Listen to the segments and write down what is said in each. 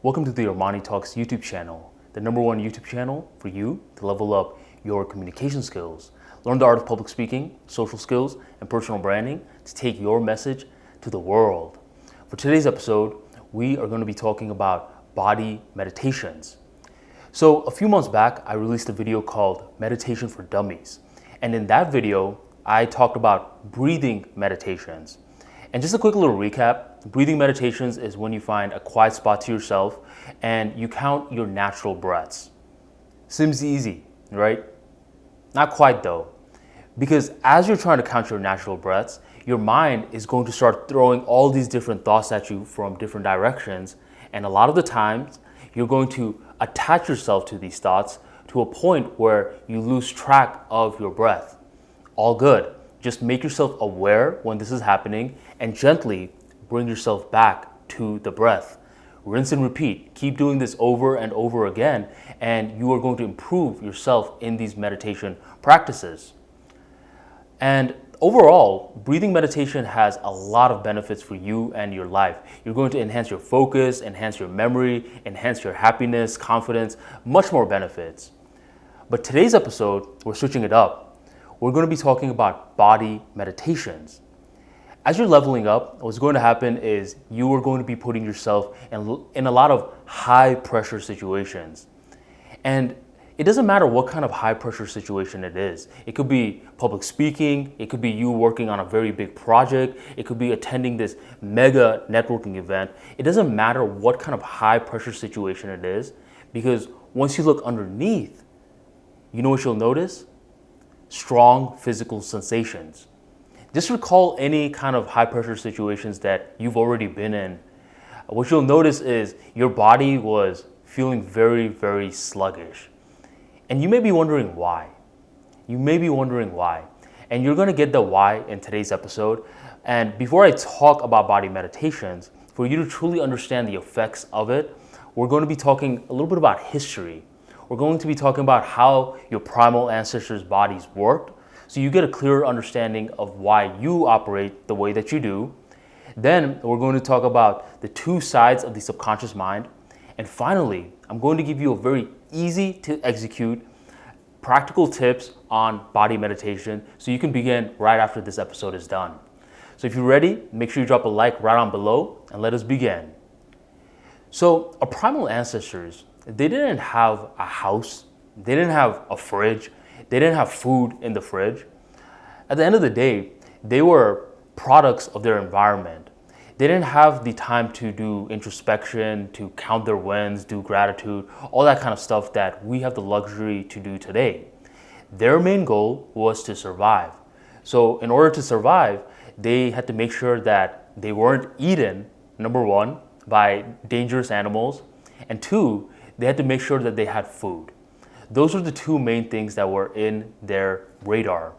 Welcome to the ArmaniTalks YouTube channel, the #1 YouTube channel for you to level up your communication skills, learn the art of public speaking, social skills, and personal branding to take your message to the world. For today's episode, we are going to be talking about body meditations. So a few months back, I released a video called Meditation for Dummies. And in that video, I talked about breathing meditations. And just a quick little recap, breathing meditations is when you find a quiet spot to yourself and you count your natural breaths. Seems easy, right? Not quite though, because as you're trying to count your natural breaths, your mind is going to start throwing all these different thoughts at you from different directions. And a lot of the times, you're going to attach yourself to these thoughts to a point where you lose track of your breath. All good. Just make yourself aware when this is happening and gently bring yourself back to the breath. Rinse and repeat. Keep doing this over and over again, and you are going to improve yourself in these meditation practices. And overall, breathing meditation has a lot of benefits for you and your life. You're going to enhance your focus, enhance your memory, enhance your happiness, confidence, much more benefits. But today's episode, we're switching it up. We're going to be talking about body meditations. As you're leveling up, what's going to happen is you are going to be putting yourself in a lot of high pressure situations. And it doesn't matter what kind of high pressure situation it is. It could be public speaking, it could be you working on a very big project, it could be attending this mega networking event. It doesn't matter what kind of high pressure situation it is, because once you look underneath, you know what you'll notice? Strong physical sensations. Just recall any kind of high pressure situations that you've already been in. What you'll notice is your body was feeling very, very sluggish. And you may be wondering why. And you're going to get the why in today's episode. And before I talk about body meditations, for you to truly understand the effects of it, we're going to be talking a little bit about history. We're going to be talking about how your primal ancestors' bodies worked, so you get a clearer understanding of why you operate the way that you do. Then we're going to talk about the two sides of the subconscious mind. And finally, I'm going to give you a very easy to execute practical tips on body meditation so you can begin right after this episode is done. So if you're ready, make sure you drop a like right on below and let us begin. So our primal ancestors, they didn't have a house, they didn't have a fridge, they didn't have food in the fridge. At the end of the day, they were products of their environment. They didn't have the time to do introspection, to count their wins, do gratitude, all that kind of stuff that we have the luxury to do today. Their main goal was to survive. So in order to survive, they had to make sure that they weren't eaten, number one, by dangerous animals, and two, they had to make sure that they had food. Those were the two main things that were in their radar.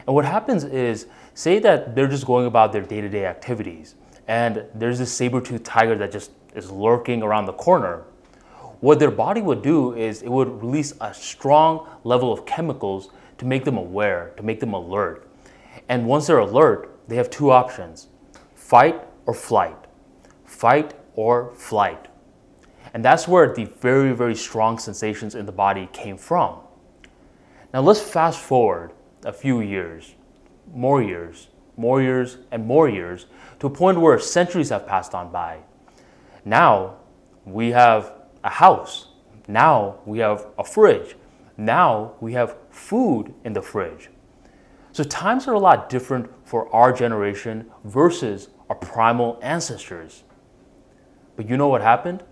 And what happens is, say that they're just going about their day-to-day activities, and there's this saber-toothed tiger that just is lurking around the corner. What their body would do is it would release a strong level of chemicals to make them aware, to make them alert. And once they're alert, they have two options: fight or flight. Fight or flight. And that's where the very, very strong sensations in the body came from. Now let's fast forward a few years, more years, and more years, to a point where centuries have passed on by. Now we have a house. Now we have a fridge. Now we have food in the fridge. So times are a lot different for our generation versus our primal ancestors. But you know what happened?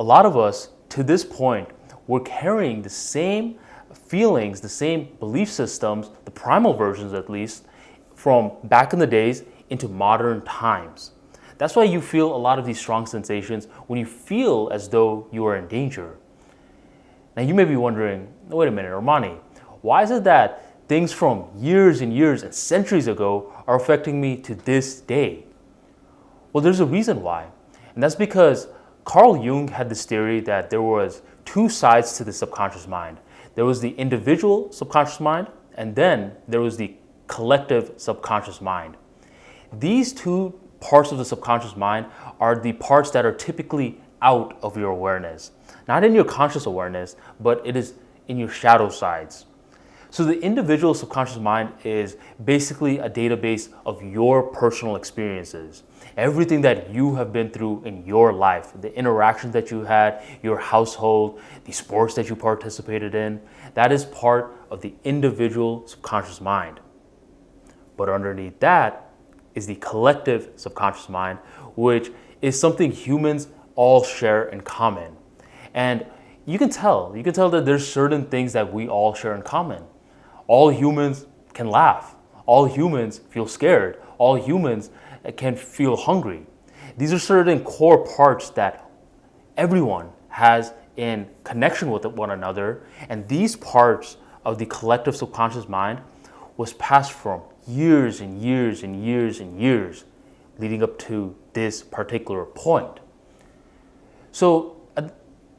A lot of us, to this point, were carrying the same feelings, the same belief systems, the primal versions at least, from back in the days into modern times. That's why you feel a lot of these strong sensations when you feel as though you are in danger. Now you may be wondering, wait a minute, Armani, why is it that things from years and years and centuries ago are affecting me to this day? Well, there's a reason why. And that's because Carl Jung had this theory that there was two sides to the subconscious mind. There was the individual subconscious mind, and then there was the collective subconscious mind. These two parts of the subconscious mind are the parts that are typically out of your awareness. Not in your conscious awareness, but it is in your shadow sides. So the individual subconscious mind is basically a database of your personal experiences. Everything that you have been through in your life, the interactions that you had, your household, the sports that you participated in, that is part of the individual subconscious mind. But underneath that is the collective subconscious mind, which is something humans all share in common. And you can tell that there's certain things that we all share in common. All humans can laugh. All humans feel scared. All humans can feel hungry. These are certain core parts that everyone has in connection with one another. And these parts of the collective subconscious mind was passed from years and years and years and years leading up to this particular point. So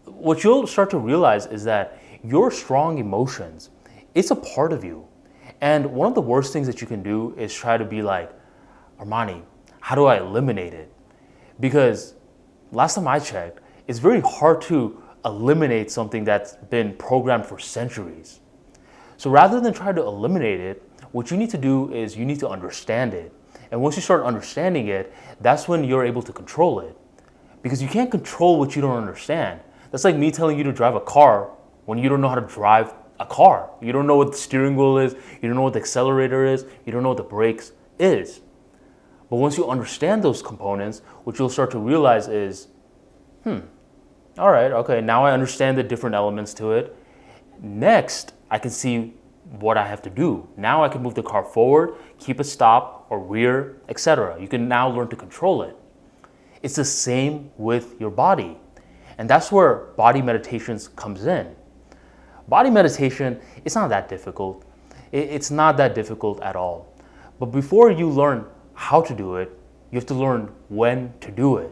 what you'll start to realize is that your strong emotions, it's a part of you. And one of the worst things that you can do is try to be like, Armani, how do I eliminate it? Because last time I checked, it's very hard to eliminate something that's been programmed for centuries. So rather than try to eliminate it, what you need to do is you need to understand it. And once you start understanding it, that's when you're able to control it. Because you can't control what you don't understand. That's like me telling you to drive a car when you don't know how to drive a car. You don't know what the steering wheel is, you don't know what the accelerator is, you don't know what the brakes is. But once you understand those components, what you'll start to realize is, all right, okay, now I understand the different elements to it. Next, I can see what I have to do. Now I can move the car forward, keep it stop or rear, etc. You can now learn to control it. It's the same with your body. And that's where body meditations comes in. Body meditation, it's not that difficult. It's not that difficult at all. But before you learn how to do it, you have to learn when to do it.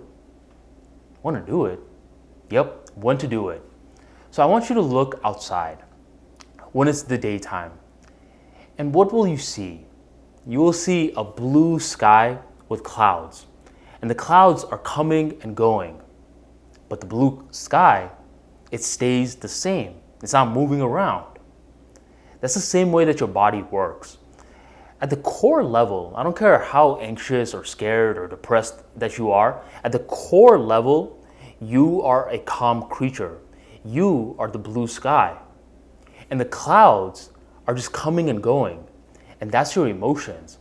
When to do it? Yep, when to do it. So I want you to look outside when it's the daytime. And what will you see? You will see a blue sky with clouds. And the clouds are coming and going. But the blue sky, it stays the same. It's not moving around. That's the same way that your body works. At the core level, I don't care how anxious or scared or depressed that you are, at the core level, you are a calm creature. You are the blue sky. And the clouds are just coming and going. And that's your emotions.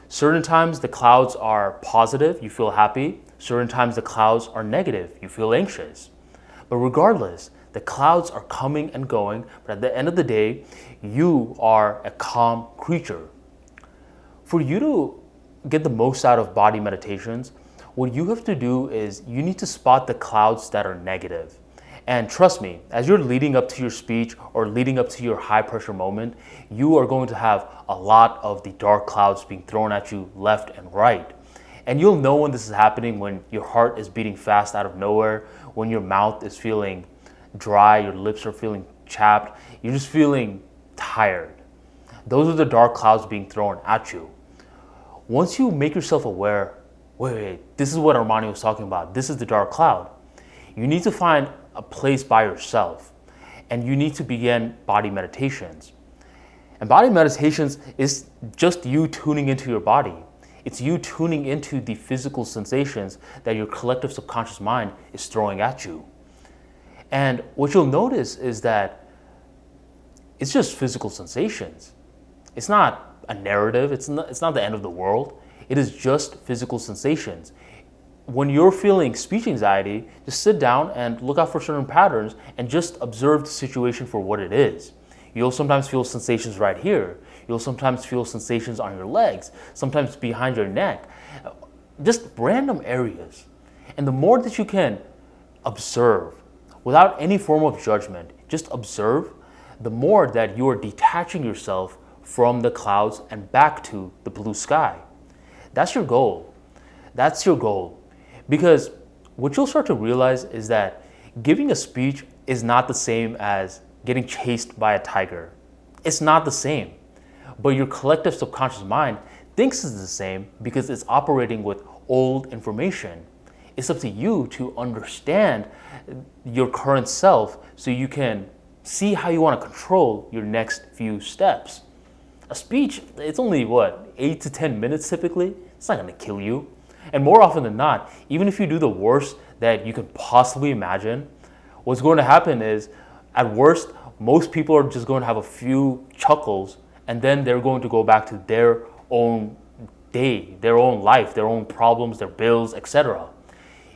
Certain times the clouds are positive, you feel happy. Certain times the clouds are negative, you feel anxious. But regardless, the clouds are coming and going, but at the end of the day, you are a calm creature. For you to get the most out of body meditations, what you have to do is you need to spot the clouds that are negative. And trust me, as you're leading up to your speech or leading up to your high pressure moment, you are going to have a lot of the dark clouds being thrown at you left and right. And you'll know when this is happening when your heart is beating fast out of nowhere, when your mouth is feeling dry, your lips are feeling chapped, you're just feeling tired. Those are the dark clouds being thrown at you. Once you make yourself aware, wait, this is what Armani was talking about. This is the dark cloud. You need to find a place by yourself and you need to begin body meditations. And body meditations is just you tuning into your body. It's you tuning into the physical sensations that your collective subconscious mind is throwing at you. And what you'll notice is that it's just physical sensations. It's not a narrative. It's not the end of the world. It is just physical sensations. When you're feeling speech anxiety, just sit down and look out for certain patterns and just observe the situation for what it is. You'll sometimes feel sensations right here. You'll sometimes feel sensations on your legs, sometimes behind your neck, just random areas. And the more that you can observe without any form of judgment, just observe, the more that you are detaching yourself from the clouds and back to the blue sky. That's your goal. That's your goal. Because what you'll start to realize is that giving a speech is not the same as getting chased by a tiger. It's not the same. But your collective subconscious mind thinks it's the same because it's operating with old information. It's up to you to understand your current self so you can see how you want to control your next few steps. A speech, it's only what, 8 to 10 minutes typically? It's not going to kill you. And more often than not, even if you do the worst that you can possibly imagine, what's going to happen is, at worst, most people are just going to have a few chuckles, and then they're going to go back to their own day, their own life, their own problems, their bills, etc.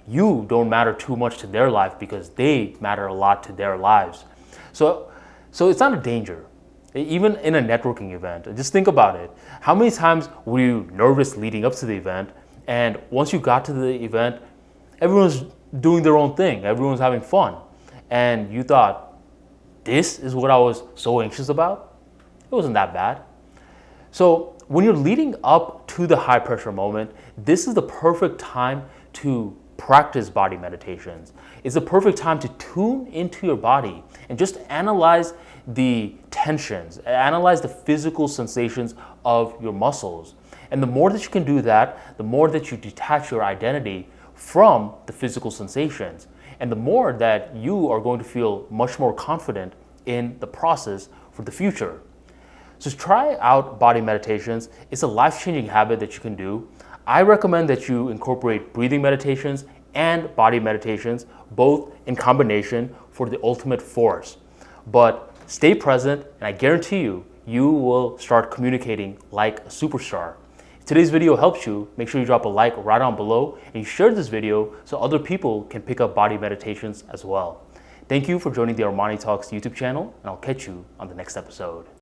You don't matter too much to their life because they matter a lot to their lives. So it's not a danger. Even in a networking event, just think about it. How many times were you nervous leading up to the event, and once you got to the event, everyone's doing their own thing, everyone's having fun, and you thought, this is what I was so anxious about? It wasn't that bad. So when you're leading up to the high pressure moment, this is the perfect time to practice body meditations. It's the perfect time to tune into your body and just analyze the tensions, analyze the physical sensations of your muscles. And the more that you can do that, the more that you detach your identity from the physical sensations, and the more that you are going to feel much more confident in the process for the future. So try out body meditations. It's a life-changing habit that you can do. I recommend that you incorporate breathing meditations and body meditations, both in combination, for the ultimate force. But stay present, and I guarantee you, you will start communicating like a superstar. If today's video helps you, make sure you drop a like right down below, and you share this video so other people can pick up body meditations as well. Thank you for joining the ArmaniTalks YouTube channel, and I'll catch you on the next episode.